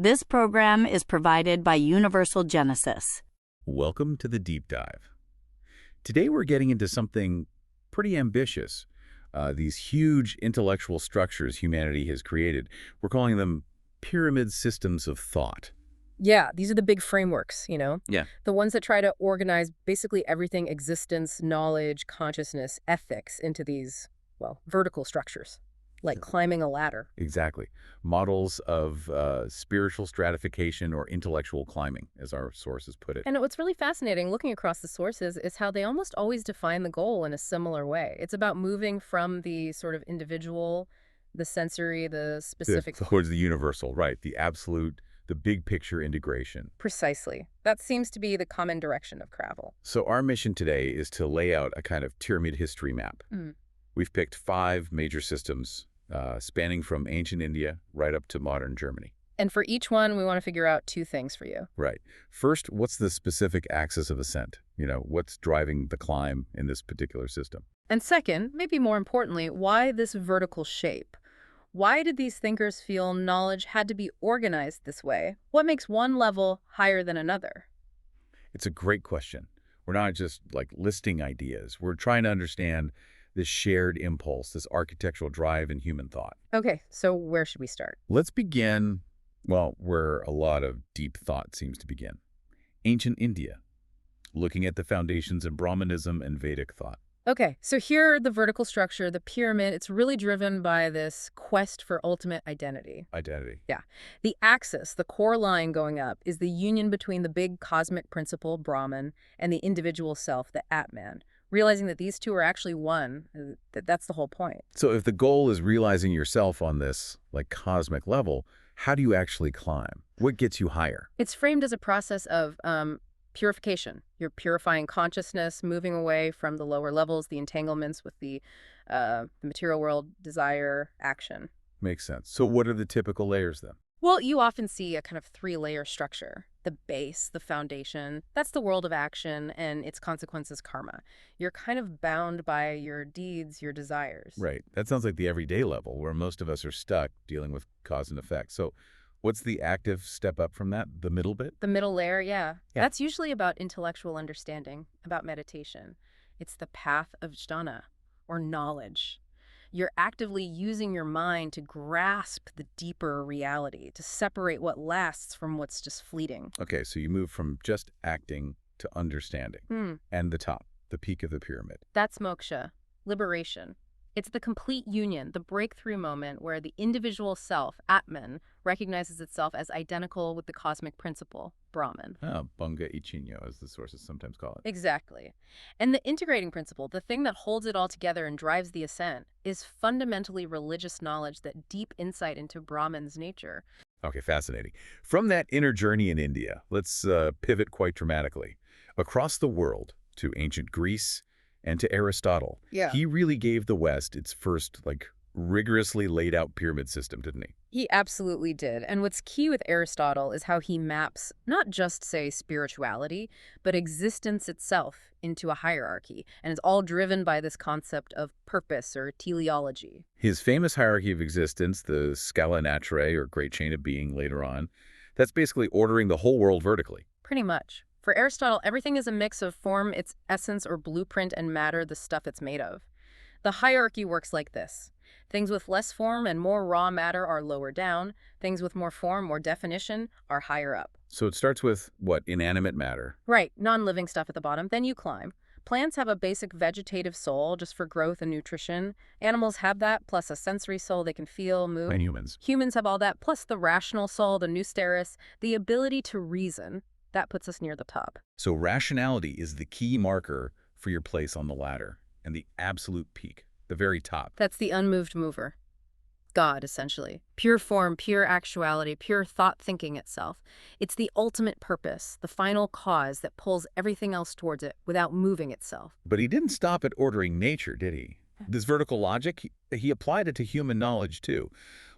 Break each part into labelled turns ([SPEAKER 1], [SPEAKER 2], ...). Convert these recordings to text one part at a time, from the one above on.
[SPEAKER 1] This program is provided by Universal Genesis.
[SPEAKER 2] Welcome to the Deep Dive. Today we're getting into something pretty ambitious. These huge intellectual structures humanity has created. We're calling them pyramid systems of thought.
[SPEAKER 3] Yeah, these are the big frameworks,
[SPEAKER 2] Yeah.
[SPEAKER 3] the ones that try to organize basically everything: existence, knowledge, consciousness, ethics into these, well, vertical structures, like climbing a ladder.
[SPEAKER 2] Exactly. Models of spiritual stratification or intellectual climbing, as our sources put it.
[SPEAKER 3] And what's really fascinating looking across the sources is how they almost always define the goal in a similar way. It's about moving from the sort of individual, the sensory, the specific.
[SPEAKER 2] Towards the universal, right. The absolute, the big picture integration.
[SPEAKER 3] Precisely. That seems to be the common direction of travel.
[SPEAKER 2] So our mission today is to lay out a kind of pyramid history map. We've picked 5 major systems spanning from ancient India right up to modern Germany.
[SPEAKER 3] And for each one, we want to figure out 2 things for you.
[SPEAKER 2] Right. First, what's the specific axis of ascent? What's driving the climb in this particular system?
[SPEAKER 3] And second, maybe more importantly, why this vertical shape? Why did these thinkers feel knowledge had to be organized this way? What makes one level higher than another?
[SPEAKER 2] It's a great question. We're not just listing ideas. We're trying to understand this shared impulse, this architectural drive in human thought.
[SPEAKER 3] Okay, so where should we start?
[SPEAKER 2] Let's begin, well, where a lot of deep thought seems to begin. Ancient India, looking at the foundations of Brahmanism and Vedic thought.
[SPEAKER 3] Okay, so here, the vertical structure, the pyramid, it's really driven by this quest for ultimate identity.
[SPEAKER 2] Identity.
[SPEAKER 3] Yeah. The axis, the core line going up, is the union between the big cosmic principle, Brahman, and the individual self, the Atman. Realizing that these two are actually one, that's the whole point.
[SPEAKER 2] So if the goal is realizing yourself on this cosmic level, how do you actually climb? What gets you higher?
[SPEAKER 3] It's framed as a process of purification. You're purifying consciousness, moving away from the lower levels, the entanglements with the material world, desire, action.
[SPEAKER 2] Makes sense. So what are the typical layers then?
[SPEAKER 3] Well, you often see a kind of 3-layer structure. The base, the foundation, that's the world of action and its consequences, karma. You're kind of bound by your deeds, your desires.
[SPEAKER 2] Right. That sounds like the everyday level where most of us are stuck dealing with cause and effect. So what's the active step up from that, the middle bit?
[SPEAKER 3] The middle layer, yeah. That's usually about intellectual understanding, about meditation. It's the path of jnana, or knowledge. You're actively using your mind to grasp the deeper reality, to separate what lasts from what's just fleeting.
[SPEAKER 2] Okay, so you move from just acting to understanding. And the top, the peak of the pyramid.
[SPEAKER 3] That's moksha, liberation. It's the complete union, the breakthrough moment where the individual self, Atman, recognizes itself as identical with the cosmic principle, Brahman.
[SPEAKER 2] Bunga Ichinyo, as the sources sometimes call it.
[SPEAKER 3] Exactly. And the integrating principle, the thing that holds it all together and drives the ascent, is fundamentally religious knowledge, that deep insight into Brahman's nature.
[SPEAKER 2] Okay, fascinating. From that inner journey in India, let's pivot quite dramatically. Across the world to ancient Greece and to Aristotle.
[SPEAKER 3] Yeah.
[SPEAKER 2] He really gave the West its first, rigorously laid out pyramid system, didn't he?
[SPEAKER 3] He absolutely did. And what's key with Aristotle is how he maps not just, say, spirituality, but existence itself into a hierarchy. And it's all driven by this concept of purpose or teleology.
[SPEAKER 2] His famous hierarchy of existence, the Scala Naturae, or Great Chain of Being later on, that's basically ordering the whole world vertically.
[SPEAKER 3] Pretty much. For Aristotle, everything is a mix of form, its essence or blueprint, and matter, the stuff it's made of. The hierarchy works like this. Things with less form and more raw matter are lower down. Things with more form, more definition, are higher up.
[SPEAKER 2] So it starts with, what, inanimate matter?
[SPEAKER 3] Right, non-living stuff at the bottom. Then you climb. Plants have a basic vegetative soul just for growth and nutrition. Animals have that, plus a sensory soul they can feel, move.
[SPEAKER 2] And humans.
[SPEAKER 3] Humans have all that, plus the rational soul, the nousteris, the ability to reason. That puts us near the top.
[SPEAKER 2] So rationality is the key marker for your place on the ladder, and the absolute peak, the very top.
[SPEAKER 3] That's the unmoved mover. God, essentially. Pure form, pure actuality, pure thought thinking itself. It's the ultimate purpose, the final cause that pulls everything else towards it without moving itself.
[SPEAKER 2] But he didn't stop at ordering nature, did he? This vertical logic, he applied it to human knowledge, too.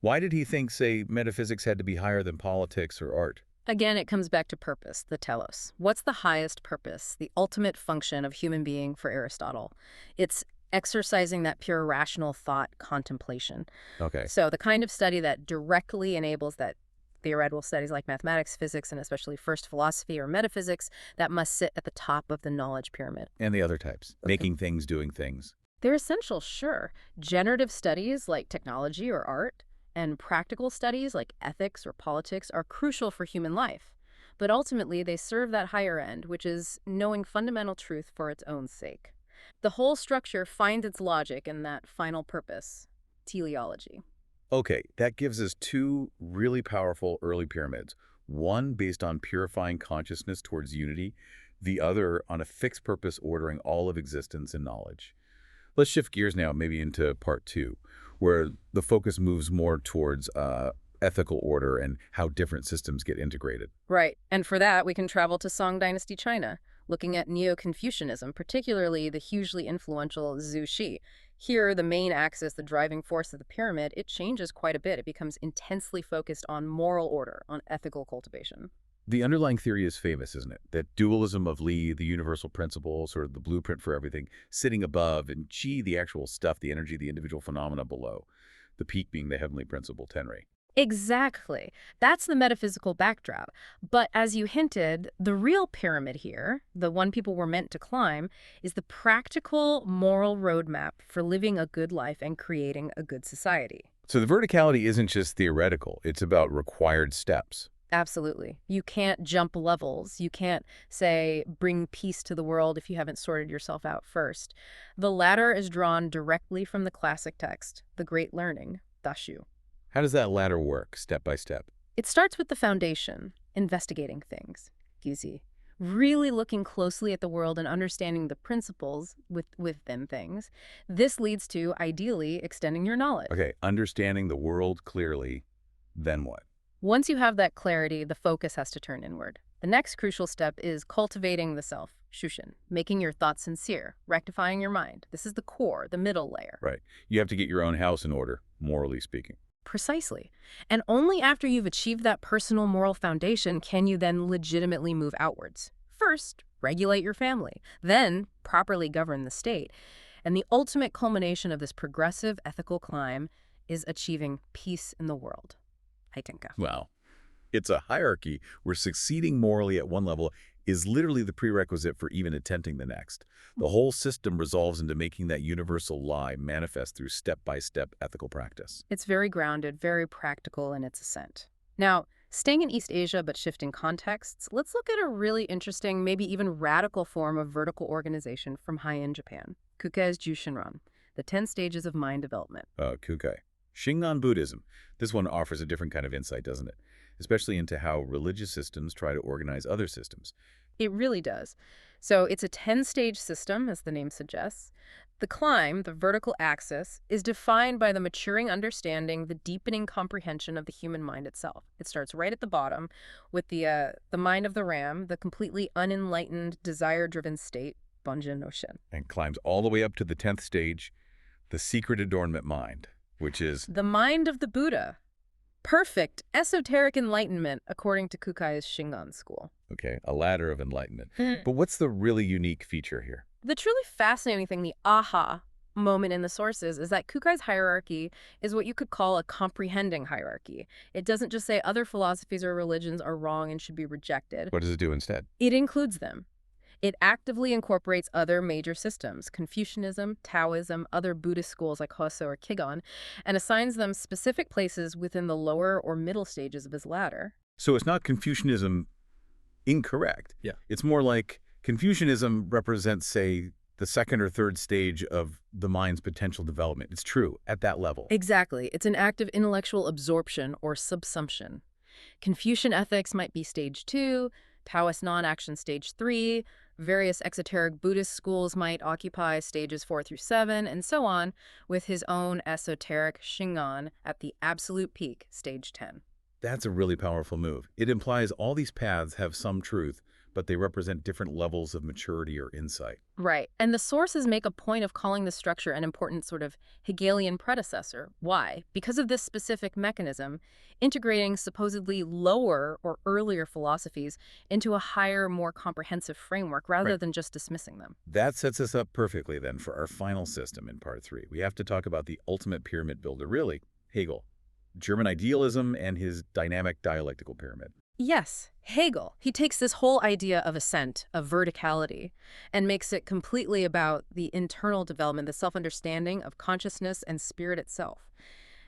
[SPEAKER 2] Why did he think, say, metaphysics had to be higher than politics or art?
[SPEAKER 3] Again, it comes back to purpose, the telos. What's the highest purpose, the ultimate function of human being for Aristotle? It's exercising that pure rational thought contemplation.
[SPEAKER 2] Okay.
[SPEAKER 3] So the kind of study that directly enables that theoretical studies like mathematics, physics, and especially first philosophy or metaphysics that must sit at the top of the knowledge pyramid.
[SPEAKER 2] And the other types, making things, doing things.
[SPEAKER 3] They're essential, sure. Generative studies like technology or art, and practical studies like ethics or politics are crucial for human life. But ultimately, they serve that higher end, which is knowing fundamental truth for its own sake. The whole structure finds its logic in that final purpose, teleology.
[SPEAKER 2] Okay, that gives us two really powerful early pyramids. One based on purifying consciousness towards unity, the other on a fixed purpose ordering all of existence and knowledge. Let's shift gears now maybe into part two, where the focus moves more towards ethical order and how different systems get integrated.
[SPEAKER 3] Right, and for that, we can travel to Song Dynasty China, looking at Neo-Confucianism, particularly the hugely influential Zhu Xi. Here, the main axis, the driving force of the pyramid, it changes quite a bit. It becomes intensely focused on moral order, on ethical cultivation.
[SPEAKER 2] The underlying theory is famous, isn't it? That dualism of Li, the universal principle, sort of the blueprint for everything, sitting above, and Qi, the actual stuff, the energy, the individual phenomena below. The peak being the heavenly principle, Tenrei.
[SPEAKER 3] Exactly. That's the metaphysical backdrop. But as you hinted, the real pyramid here, the one people were meant to climb, is the practical moral roadmap for living a good life and creating a good society.
[SPEAKER 2] So the verticality isn't just theoretical, it's about required steps.
[SPEAKER 3] Absolutely. You can't jump levels. You can't say, bring peace to the world if you haven't sorted yourself out first. The ladder is drawn directly from the classic text, the Great Learning, Dashu.
[SPEAKER 2] How does that ladder work, step by step?
[SPEAKER 3] It starts with the foundation, investigating things, Gizi. Really looking closely at the world and understanding the principles within things. This leads to, ideally, extending your knowledge.
[SPEAKER 2] Okay, understanding the world clearly, then what?
[SPEAKER 3] Once you have that clarity, the focus has to turn inward. The next crucial step is cultivating the self, shushin, making your thoughts sincere, rectifying your mind. This is the core, the middle layer.
[SPEAKER 2] Right. You have to get your own house in order, morally speaking.
[SPEAKER 3] Precisely. And only after you've achieved that personal moral foundation can you then legitimately move outwards. First, regulate your family. Then, properly govern the state. And the ultimate culmination of this progressive ethical climb is achieving peace in the world. Heitinka.
[SPEAKER 2] Wow. It's a hierarchy where succeeding morally at one level is literally the prerequisite for even attempting the next. The whole system resolves into making that universal lie manifest through step-by-step ethical practice.
[SPEAKER 3] It's very grounded, very practical in its ascent. Now, staying in East Asia but shifting contexts, let's look at a really interesting, maybe even radical form of vertical organization from high-end Japan, Kukei's Jushinran, the 10 stages of mind development.
[SPEAKER 2] Kukei. Shingon Buddhism. This one offers a different kind of insight, doesn't it? Especially into how religious systems try to organize other systems.
[SPEAKER 3] It really does. So it's a 10-stage system, as the name suggests. The climb, the vertical axis, is defined by the maturing understanding, the deepening comprehension of the human mind itself. It starts right at the bottom with the mind of the ram, the completely unenlightened, desire-driven state, Bunjin no Shin.
[SPEAKER 2] And climbs all the way up to the 10th stage, the secret adornment mind, which is
[SPEAKER 3] the mind of the Buddha. Perfect esoteric enlightenment, according to Kukei's Shingon school.
[SPEAKER 2] okay, a ladder of enlightenment. But what's the really unique feature here?
[SPEAKER 3] The truly fascinating thing, the aha moment in the sources, is that Kukei's hierarchy is what you could call a comprehending hierarchy. It doesn't just say other philosophies or religions are wrong and should be rejected.
[SPEAKER 2] What does it do instead?
[SPEAKER 3] It includes them. It actively incorporates other major systems, Confucianism, Taoism, other Buddhist schools like Hosso or Kigon, and assigns them specific places within the lower or middle stages of his ladder.
[SPEAKER 2] So it's not Confucianism incorrect.
[SPEAKER 4] Yeah.
[SPEAKER 2] It's more like Confucianism represents, say, the second or third stage of the mind's potential development. It's true at that level.
[SPEAKER 3] Exactly. It's an act of intellectual absorption or subsumption. Confucian ethics might be stage 2, Taoist non-action stage 3, various exoteric Buddhist schools might occupy stages 4 through 7, and so on, with his own esoteric Shingon at the absolute peak, stage 10.
[SPEAKER 2] That's a really powerful move. It implies all these paths have some truth, but they represent different levels of maturity or insight.
[SPEAKER 3] Right. And the sources make a point of calling this structure an important sort of Hegelian predecessor. Why? Because of this specific mechanism, integrating supposedly lower or earlier philosophies into a higher, more comprehensive framework rather than just dismissing them.
[SPEAKER 2] That sets us up perfectly then for our final system in part 3. We have to talk about the ultimate pyramid builder, really, Hegel. German idealism and his dynamic dialectical pyramid.
[SPEAKER 3] Yes, Hegel. He takes this whole idea of ascent, of verticality, and makes it completely about the internal development, the self-understanding of consciousness and spirit itself.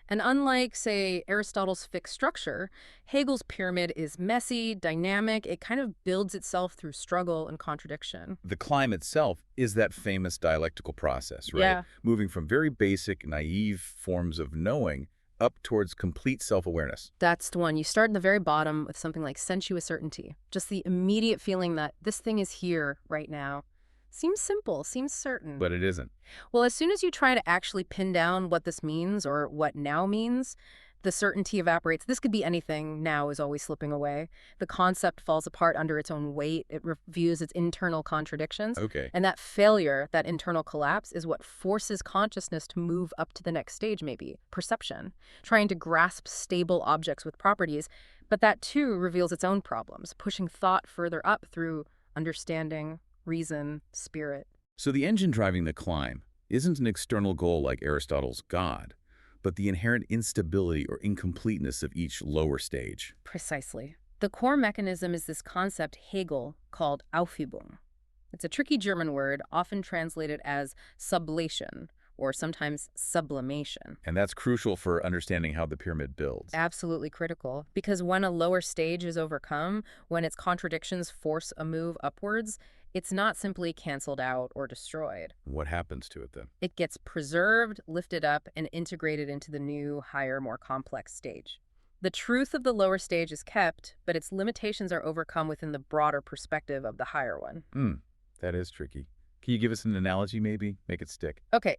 [SPEAKER 3] And unlike, say, Aristotle's fixed structure, Hegel's pyramid is messy, dynamic. It kind of builds itself through struggle and contradiction.
[SPEAKER 2] The climb itself is that famous dialectical process, right?
[SPEAKER 3] Yeah.
[SPEAKER 2] Moving from very basic, naive forms of knowing up towards complete self-awareness.
[SPEAKER 3] That's the one. You start in the very bottom with something like sensuous certainty. Just the immediate feeling that this thing is here right now. Seems simple, seems certain.
[SPEAKER 2] But it isn't.
[SPEAKER 3] Well, as soon as you try to actually pin down what this means or what now means, the certainty evaporates. This could be anything. Now is always slipping away. The concept falls apart under its own weight. It reviews its internal contradictions.
[SPEAKER 2] Okay.
[SPEAKER 3] And that failure, that internal collapse, is what forces consciousness to move up to the next stage, maybe, perception, trying to grasp stable objects with properties. But that, too, reveals its own problems, pushing thought further up through understanding, reason, spirit.
[SPEAKER 2] So the engine driving the climb isn't an external goal like Aristotle's God, but the inherent instability or incompleteness of each lower stage.
[SPEAKER 3] Precisely. The core mechanism is this concept Hegel called Aufhebung. It's a tricky German word, often translated as sublation, or sometimes sublimation.
[SPEAKER 2] And that's crucial for understanding how the pyramid builds.
[SPEAKER 3] Absolutely critical, because when a lower stage is overcome, when its contradictions force a move upwards, it's not simply canceled out or destroyed.
[SPEAKER 2] What happens to it then?
[SPEAKER 3] It gets preserved, lifted up, and integrated into the new, higher, more complex stage. The truth of the lower stage is kept, but its limitations are overcome within the broader perspective of the higher one.
[SPEAKER 2] That is tricky. Can you give us an analogy, maybe? Make it stick.
[SPEAKER 3] Okay,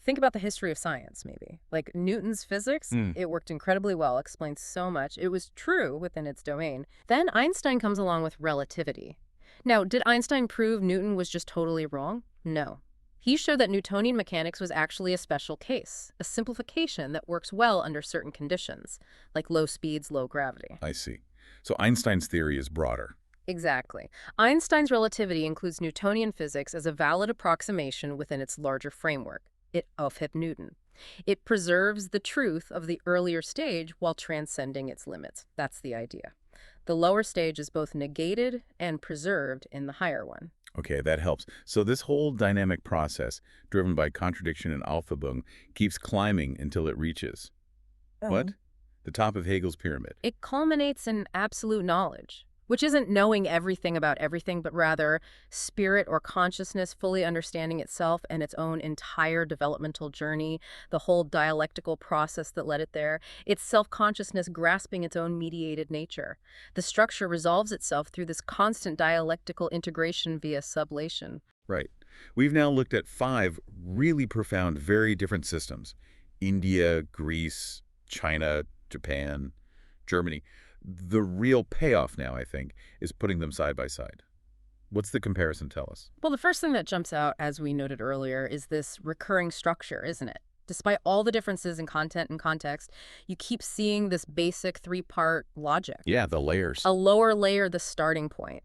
[SPEAKER 3] think about the history of science, maybe. Like Newton's physics, it worked incredibly well, explains so much. It was true within its domain. Then Einstein comes along with relativity. Now, did Einstein prove Newton was just totally wrong? No. He showed that Newtonian mechanics was actually a special case, a simplification that works well under certain conditions, like low speeds, low gravity.
[SPEAKER 2] I see. So Einstein's theory is broader.
[SPEAKER 3] Exactly. Einstein's relativity includes Newtonian physics as a valid approximation within its larger framework. It aufhebt Newton. It preserves the truth of the earlier stage while transcending its limits. That's the idea. The lower stage is both negated and preserved in the higher one.
[SPEAKER 2] Okay, that helps. So this whole dynamic process, driven by contradiction and Aufhebung, keeps climbing until it reaches what? The top of Hegel's pyramid.
[SPEAKER 3] It culminates in absolute knowledge, which isn't knowing everything about everything, but rather spirit or consciousness fully understanding itself and its own entire developmental journey, the whole dialectical process that led it there. It's self-consciousness grasping its own mediated nature. The structure resolves itself through this constant dialectical integration via sublation.
[SPEAKER 2] Right. We've now looked at 5 really profound, very different systems. India, Greece, China, Japan, Germany. The real payoff now, I think, is putting them side by side. What's the comparison tell us?
[SPEAKER 3] Well, the first thing that jumps out, as we noted earlier, is this recurring structure, isn't it? Despite all the differences in content and context, you keep seeing this basic 3-part logic.
[SPEAKER 2] Yeah, the layers.
[SPEAKER 3] A lower layer, the starting point.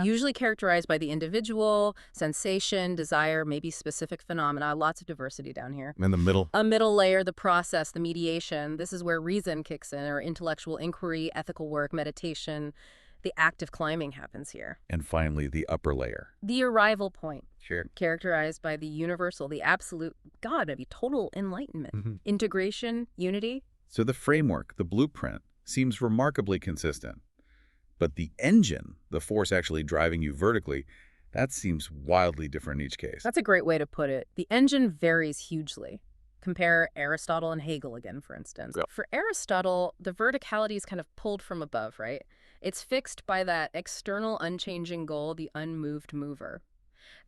[SPEAKER 3] Usually characterized by the individual, sensation, desire, maybe specific phenomena, lots of diversity down here.
[SPEAKER 2] In the middle.
[SPEAKER 3] A middle layer, the process, the mediation. This is where reason kicks in, or intellectual inquiry, ethical work, meditation. The active climbing happens here.
[SPEAKER 2] And finally, the upper layer.
[SPEAKER 3] The arrival point.
[SPEAKER 2] Sure.
[SPEAKER 3] Characterized by the universal, the absolute, God, maybe total enlightenment. Integration, unity.
[SPEAKER 2] So the framework, the blueprint, seems remarkably consistent. But the engine, the force actually driving you vertically, that seems wildly different in each case.
[SPEAKER 3] That's a great way to put it. The engine varies hugely. Compare Aristotle and Hegel again, for instance.
[SPEAKER 2] Yep.
[SPEAKER 3] For Aristotle, the verticality is kind of pulled from above, right? It's fixed by that external unchanging goal, the unmoved mover.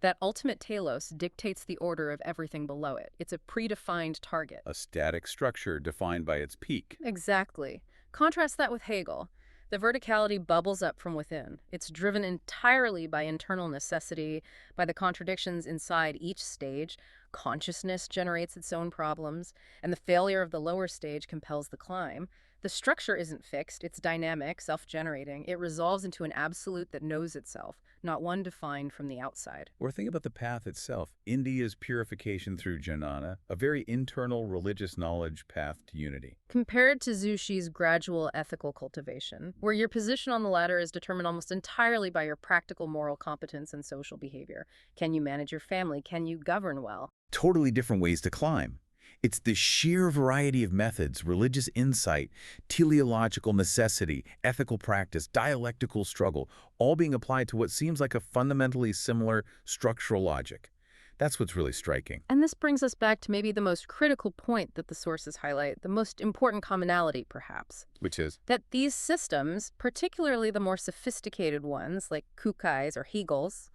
[SPEAKER 3] That ultimate telos dictates the order of everything below it. It's a predefined target.
[SPEAKER 2] A static structure defined by its peak.
[SPEAKER 3] Exactly. Contrast that with Hegel. The verticality bubbles up from within. It's driven entirely by internal necessity, by the contradictions inside each stage. Consciousness generates its own problems, and the failure of the lower stage compels the climb. The structure isn't fixed, it's dynamic, self-generating. It resolves into an absolute that knows itself, not one defined from the outside.
[SPEAKER 2] Or think about the path itself. India's purification through jnana, a very internal religious knowledge path to unity.
[SPEAKER 3] Compared to Zushi's gradual ethical cultivation, where your position on the ladder is determined almost entirely by your practical moral competence and social behavior. Can you manage your family? Can you govern well?
[SPEAKER 2] Totally different ways to climb. It's the sheer variety of methods, religious insight, teleological necessity, ethical practice, dialectical struggle, all being applied to what seems like a fundamentally similar structural logic. That's what's really striking.
[SPEAKER 3] And this brings us back to maybe the most critical point that the sources highlight, the most important commonality, perhaps.
[SPEAKER 2] Which is?
[SPEAKER 3] That these systems, particularly the more sophisticated ones like Kukais or Hegel's,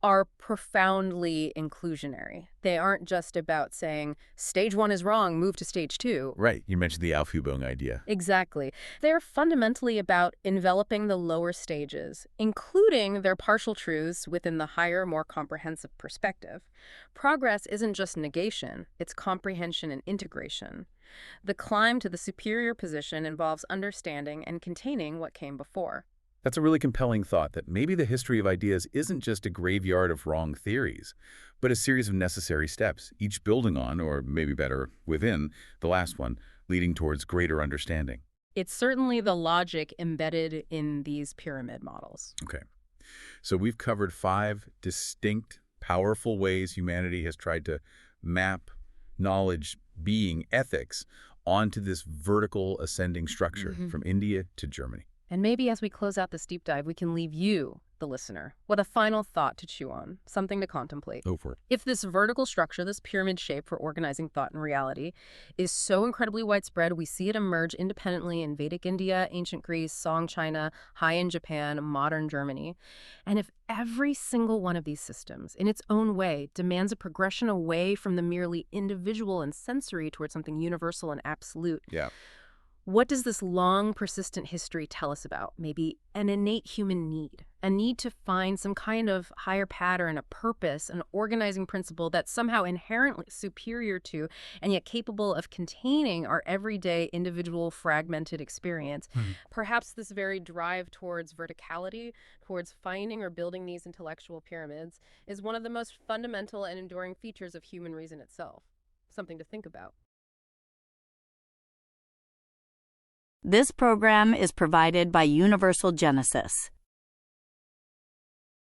[SPEAKER 3] are profoundly inclusionary. They aren't just about saying, stage 1 is wrong, move to stage 2.
[SPEAKER 2] Right. You mentioned the Aufhebung idea.
[SPEAKER 3] Exactly. They're fundamentally about enveloping the lower stages, including their partial truths within the higher, more comprehensive perspective. Progress isn't just negation, it's comprehension and integration. The climb to the superior position involves understanding and containing what came before.
[SPEAKER 2] That's a really compelling thought, that maybe the history of ideas isn't just a graveyard of wrong theories, but a series of necessary steps, each building on, or maybe better, within, the last one, leading towards greater understanding.
[SPEAKER 3] It's certainly the logic embedded in these pyramid models.
[SPEAKER 2] Okay. So we've covered 5 distinct, powerful ways humanity has tried to map knowledge, being, ethics, onto this vertical ascending structure from India to Germany.
[SPEAKER 3] And maybe as we close out this deep dive, we can leave you, the listener, with a final thought to chew on, something to contemplate.
[SPEAKER 2] Go for it.
[SPEAKER 3] If this vertical structure, this pyramid shape for organizing thought and reality, is so incredibly widespread, we see it emerge independently in Vedic India, ancient Greece, Song China, Heian Japan, modern Germany. And if every single one of these systems, in its own way, demands a progression away from the merely individual and sensory towards something universal and absolute, what does this long, persistent history tell us about? Maybe an innate human need, a need to find some kind of higher pattern, a purpose, an organizing principle that's somehow inherently superior to and yet capable of containing our everyday individual fragmented experience. Perhaps this very drive towards verticality, towards finding or building these intellectual pyramids, is one of the most fundamental and enduring features of human reason itself. Something to think about.
[SPEAKER 1] This program is provided by Universal Genesis.